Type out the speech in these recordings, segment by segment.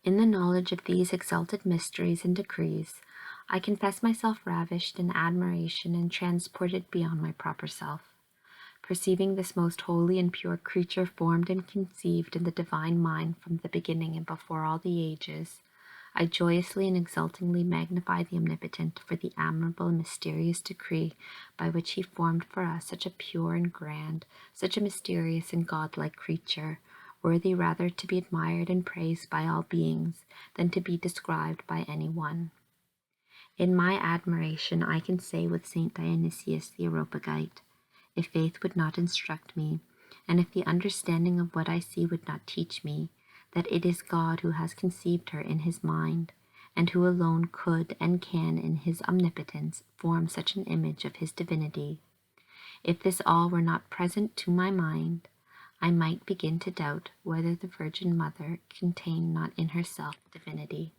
In the knowledge of these exalted mysteries and decrees, I confess myself ravished in admiration and transported beyond my proper self. Perceiving this most holy and pure creature formed and conceived in the divine mind from the beginning and before all the ages, I joyously and exultingly magnify the Omnipotent for the admirable and mysterious decree by which he formed for us such a pure and grand, such a mysterious and godlike creature, worthy rather to be admired and praised by all beings than to be described by any one. In my admiration I can say with Saint Dionysius the Areopagite, if faith would not instruct me, and if the understanding of what I see would not teach me, that it is God who has conceived her in his mind, and who alone could and can in his omnipotence form such an image of his divinity. If this all were not present to my mind, I might begin to doubt whether the Virgin Mother contained not in herself divinity.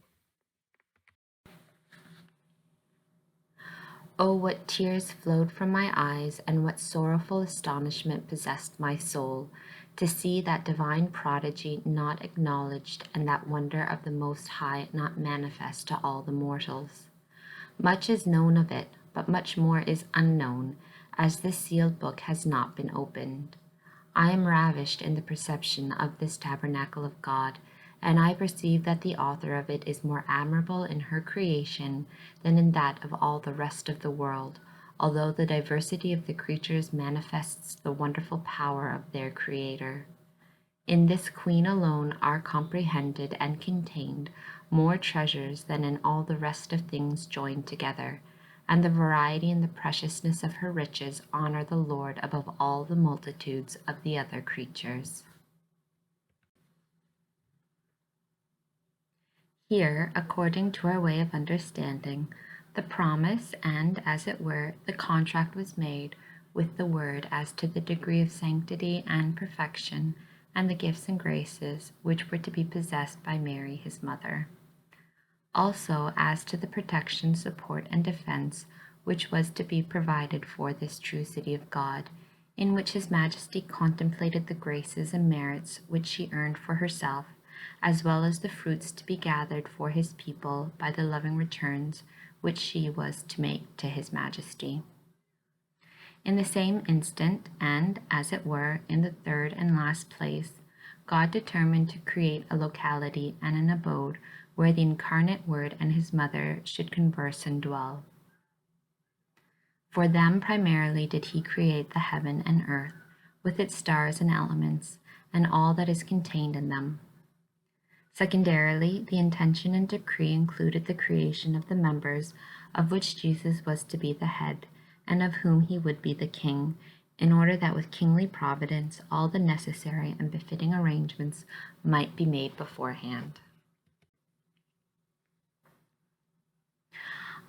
Oh, what tears flowed from my eyes, and what sorrowful astonishment possessed my soul, to see that divine prodigy not acknowledged, and that wonder of the Most High not manifest to all the mortals. Much is known of it, but much more is unknown, as this sealed book has not been opened. I am ravished in the perception of this tabernacle of God, and I perceive that the author of it is more admirable in her creation than in that of all the rest of the world, although the diversity of the creatures manifests the wonderful power of their Creator. In this Queen alone are comprehended and contained more treasures than in all the rest of things joined together, and the variety and the preciousness of her riches honor the Lord above all the multitudes of the other creatures. Here, according to our way of understanding, the promise and, as it were, the contract was made with the Word as to the degree of sanctity and perfection and the gifts and graces which were to be possessed by Mary, his mother. Also as to the protection, support, and defense which was to be provided for this true city of God, in which His Majesty contemplated the graces and merits which she earned for herself, as well as the fruits to be gathered for his people by the loving returns which she was to make to His Majesty. In the same instant, and, as it were, in the third and last place, God determined to create a locality and an abode where the incarnate Word and his mother should converse and dwell. For them primarily did he create the heaven and earth, with its stars and elements, and all that is contained in them. Secondarily, the intention and decree included the creation of the members of which Jesus was to be the head, and of whom he would be the king, in order that with kingly providence all the necessary and befitting arrangements might be made beforehand.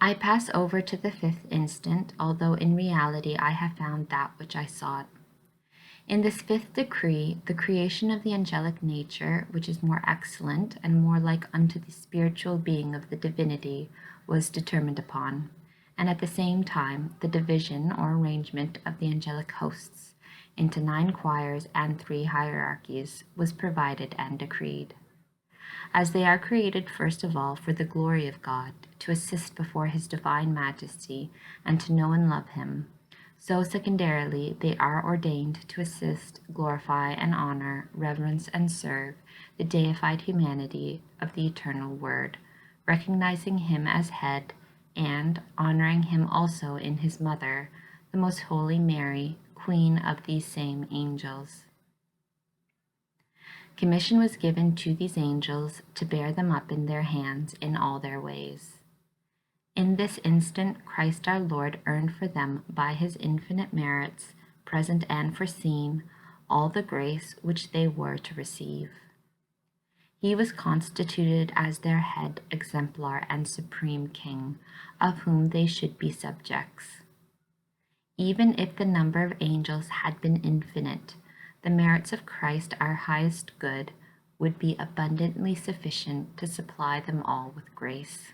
I pass over to the fifth instant, although in reality I have found that which I sought. In this fifth decree, the creation of the angelic nature, which is more excellent and more like unto the spiritual being of the divinity, was determined upon, and at the same time the division or arrangement of the angelic hosts into 9 choirs and 3 hierarchies was provided and decreed. As they are created first of all for the glory of God, to assist before His divine majesty and to know and love Him, so secondarily they are ordained to assist, glorify, and honor, reverence, and serve the deified humanity of the eternal Word, recognizing Him as head and honoring Him also in His mother, the most holy Mary, Queen of these same angels. Commission was given to these angels to bear them up in their hands in all their ways. In this instant, Christ our Lord earned for them by his infinite merits, present and foreseen, all the grace which they were to receive. He was constituted as their head, exemplar, and supreme king, of whom they should be subjects. Even if the number of angels had been infinite, the merits of Christ, our highest good, would be abundantly sufficient to supply them all with grace.